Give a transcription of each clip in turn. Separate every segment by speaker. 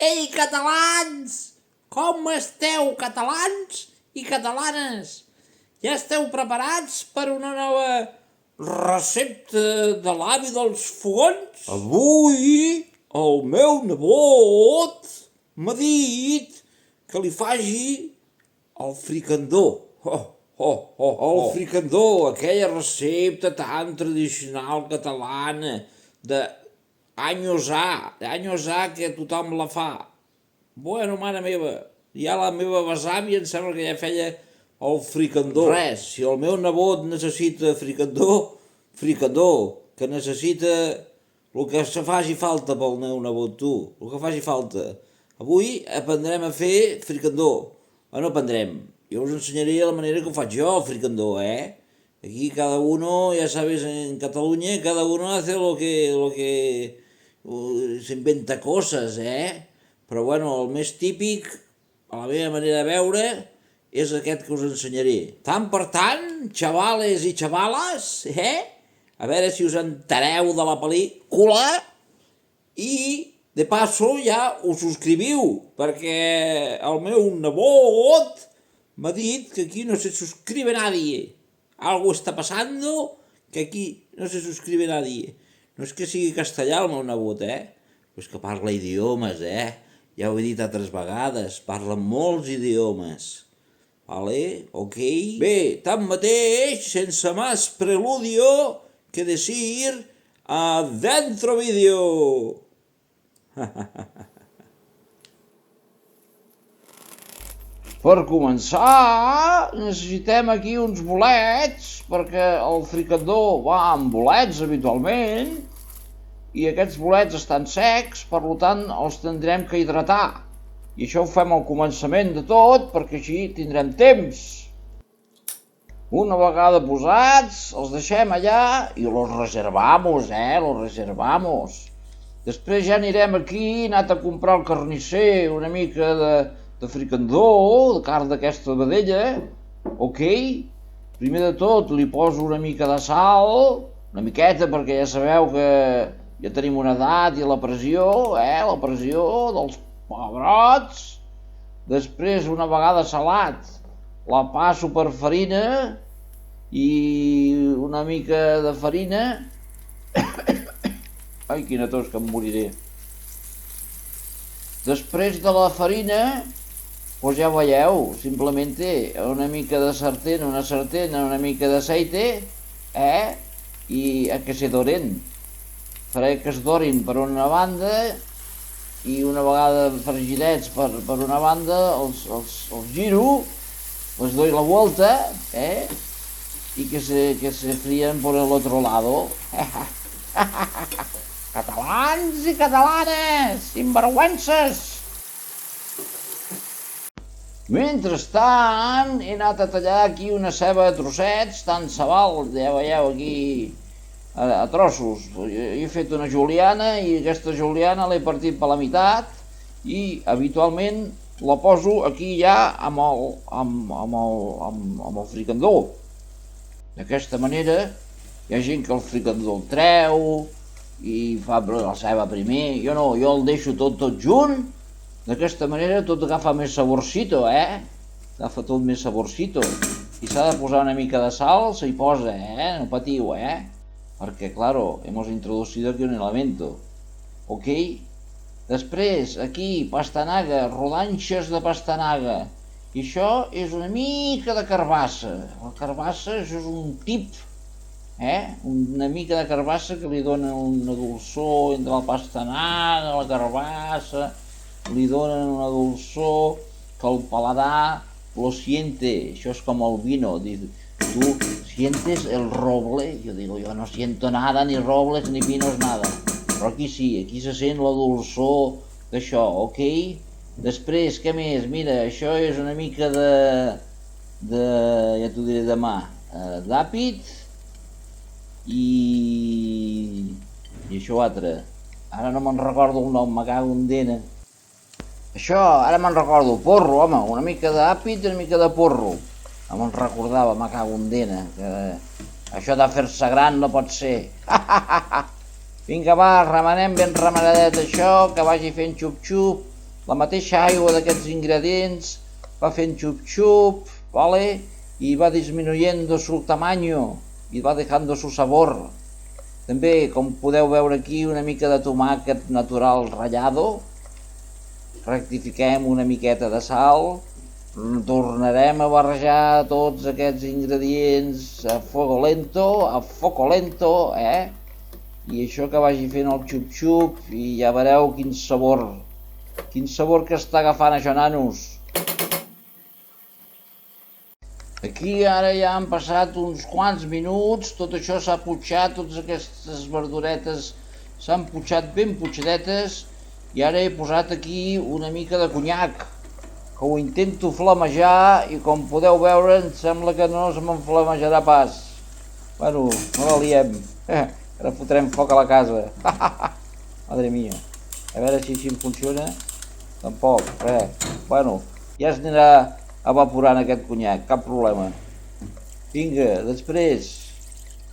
Speaker 1: Ei, catalans! Com esteu, catalans i catalanes? Ja esteu preparats per una nova recepta de l'avi dels fogons? Avui el meu nebot m'ha dit que li faci el fricandó. El fricandó, aquella recepta tan tradicional catalana d'anys a que tothom la fa. Bueno, mare meva, ja la meva besàvia em sembla que ja feia el fricandó. Res, si el meu nebot necessita fricandó, que necessita el que se faci falta pel meu nebot, tu, el que faci falta. Avui aprendrem a fer fricandó. O no aprendrem, jo us ensenyaré la manera que ho faig jo, el fricandó, Aquí cada uno, ya sabes, en Cataluña, cada uno hace lo que se inventa coses, Però bueno, el més típic, a la meva manera de veure, és aquest que us ensenyaré. Tant per tant, xavales i xavales, A veure si us entereu de la pel·lícula i, de passo, ja us subscriviu, perquè el meu nebot m'ha dit que aquí no se suscribe nadie. Algo está pasando que aquí no se suscribe nadie. No és que sigui castellà el meu nebot, però és que parla idiomes, Ja ho he dit altres vegades, parla molts idiomes. Vale, ok. Bé, tanmateix, sense más preludio que decir, adentro vídeo! Per començar, necessitem aquí uns bolets, perquè el fricandó va amb bolets habitualment, i aquests bolets estan secs, per tant els tindrem que hidratar. I això ho fem al començament de tot, perquè així tindrem temps. Una vegada posats, els deixem allà i los reservamos, los reservamos. Després ja anirem aquí, he anat a comprar al carnisser una mica de fricandó, de carn d'aquesta vedella, ok? Primer de tot li poso una mica de sal, una miqueta, perquè ja sabeu que ja tenim una edat i la pressió dels pebrots. Després, una vegada salat, la passo per farina i una mica de farina. Ai, quina tos, que em moriré. Després de la farina, doncs ja veieu, simplement una mica de sartén, una mica d'aceite, i a que se doren. Faré que es dorin per una banda i una vegada fregidets per una banda els giro, les doy la vuelta, y que se fríen por el otro lado. Catalans i catalanes, sinvergüences! Mentrestant, he anat a tallar aquí una ceba a trossets, tant se val, ja veieu aquí, a trossos. He fet una juliana i aquesta juliana l'he partit per la meitat i habitualment la poso aquí ja amb el fricandó. D'aquesta manera hi ha gent que el fricandó el treu i fa la ceba primer. Jo no, jo el deixo tot junt. D'aquesta manera tot agafa més saborcito, Agafa tot més saborcito. Si s'ha de posar una mica de sal, se hi posa, no patiu, Perquè, claro, hemos introducido aquí un elemento. Ok? Després, aquí, pastanaga, rodanxes de pastanaga. I això és una mica de carbassa. La carbassa, això és un tip, Una mica de carbassa que li dona una dolçor entre la pastanaga, la carbassa, li donen una dolçor que el paladar lo siente. Això és com el vino, tú sientes el roble, yo digo, yo no siento nada, ni robles, ni vinos, nada. Però aquí sí, aquí se sent la dolçor d'això, ok? Després, què més? Mira, això és una mica ja t'ho diré demà, d'àpid i això altre. Ara no me'n recordo el nom, me cago en dena. Això, ara me'n recordo, porro, home, una mica d'àpid i una mica de porro. No me'n recordava, me cago en dena, que això de fer-se gran no pot ser.
Speaker 2: Vinga, va, remenem ben remenadet això, que vagi fent xup-xup. La mateixa aigua d'aquests ingredients va fent xup-xup, ¿vale? Y va disminuyendo su tamaño y va dejando su sabor. També, com podeu veure aquí, una mica de tomàquet natural ratllado. Rectifiquem una miqueta de sal. Tornarem a barrejar tots aquests ingredients a foco lento, I això que vagi fent el xup-xup i ja veureu quin sabor que està agafant això, nanos. Aquí ara ja han passat uns quants minuts, tot això s'ha putxat, totes aquestes verduretes s'han putxat ben putxadetes i ara he posat aquí una mica de conyac, que ho intento flamejar i com podeu veure em sembla que no se m'enflamejarà pas. Bueno, no la liem, ara fotrem foc a la casa. Madre mia, a veure si així funciona. Tampoc, res. Bueno, ja es anirà evaporant aquest conyac, cap problema. Vinga, després,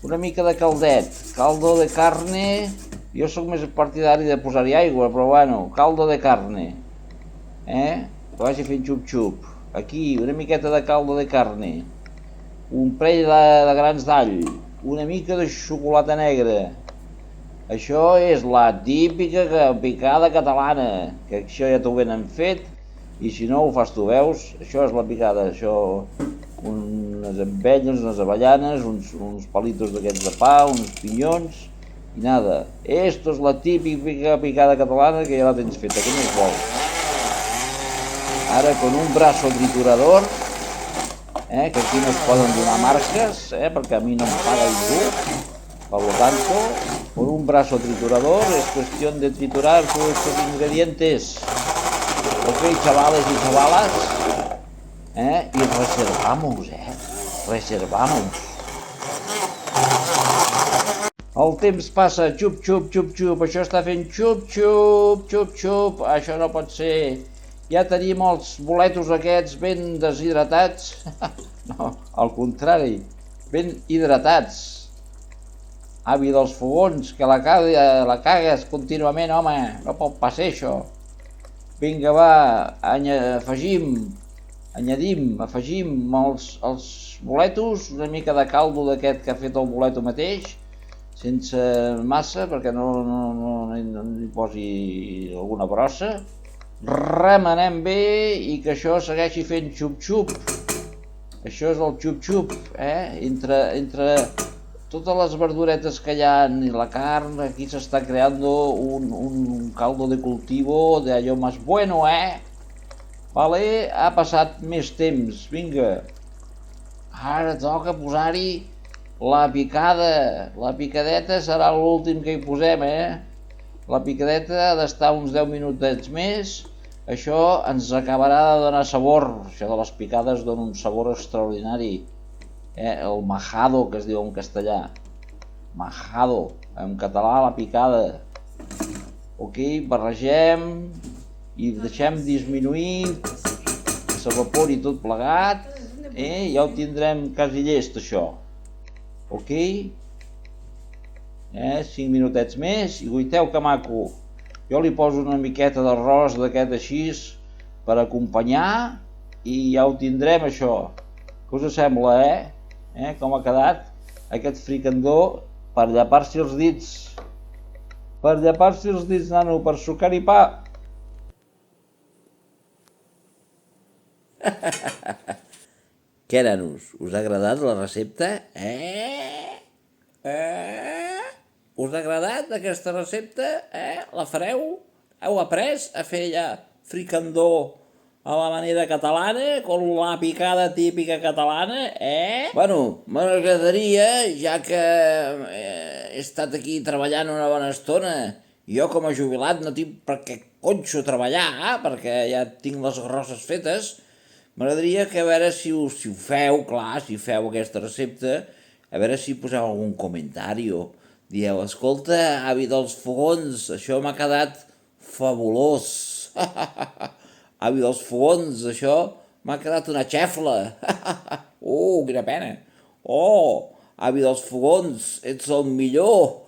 Speaker 2: una mica de caldet, caldo de carne. Jo sóc més partidari de posar-hi aigua, però bueno, caldo de carne. Que vagi fent xup-xup. Aquí, una miqueta de caldo de carne. Un parell de grans d'all. Una mica de xocolata negra. Això és la típica picada catalana, que això ja t'ho venen fet, i si no ho fas tu, veus? Això és la picada, això, unes ametlles, unes avellanes, uns palitos d'aquests de pa, uns pinyons, i nada. Esto és la típica picada catalana que ja la tens feta, que més vols? Ara con un brazo triturador, que aquí no es poden donar marques, perquè a mi no em paga ningú. Por lo tanto, con un brazo triturador es cuestión de triturar todos estos ingredientes. Ok, chavales y chavalas, y reservamos, reservamos. El temps passa, xup, xup, xup, xup, això està fent xup, xup, xup, xup, això no pot ser. Ja tenim els boletos aquests ben deshidratats, no, al contrari, ben hidratats. Avi dels fogons, que la cagues contínuament, home, no pot passar això. Vinga, va, afegim els boletos, una mica de caldo d'aquest que ha fet el boleto mateix, sense massa, perquè no hi posi alguna brossa. Remenem bé i que això segueixi fent xup-xup. Això és el xup-xup, entre totes les verduretes que hi ha i la carn, aquí s'està creant un caldo de cultivo de allò más bueno, Vale, ha passat més temps, vinga. Ara toca posar-hi la picada. La picadeta serà l'últim que hi posem, La picadeta ha d'estar uns 10 minutets més. Això ens acabarà de donar sabor. Això de les picades dona un sabor extraordinari. El majado, que es diu en castellà. Majado, en català la picada. Ok, barregem i deixem disminuir, que s'evapori tot plegat, ja ho tindrem quasi llest això. Ok? 5 minutets més i guaiteu que maco. Jo li poso una miqueta d'arròs d'aquest així per acompanyar i ja ho tindrem això. Què us sembla, com ha quedat aquest fricandó per llapar-s'hi els dits. Per llapar-s'hi els dits, nano, per sucar-hi pa.
Speaker 1: Què, nanos? Us ha agradat la recepta? Us ha agradat aquesta recepta? La fareu? Heu après a fer ja fricandó a la manera catalana, con la picada típica catalana, Bueno, m'agradaria, ja que he estat aquí treballant una bona estona, jo com a jubilat no tinc per què conxo treballar, perquè ja tinc les grosses fetes, m'agradaria que a veure si ho feu, clar, si feu aquesta recepta, a veure si poseu algun comentari. Dieu, escolta, avi dels fogons, això m'ha quedat fabulós. Avi dels fogons, això m'ha quedat una xefla. Quina pena. Avi dels fogons, ets el millor.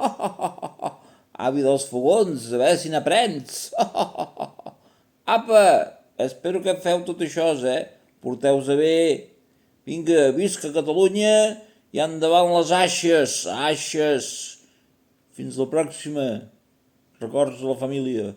Speaker 1: Avi dels fogons, a veure si n'aprens. Apa, espero que feu tot això, Porteu-se bé. Vinga, visca Catalunya i endavant les aixes, aixes. Fins la pròxima. Records a la família.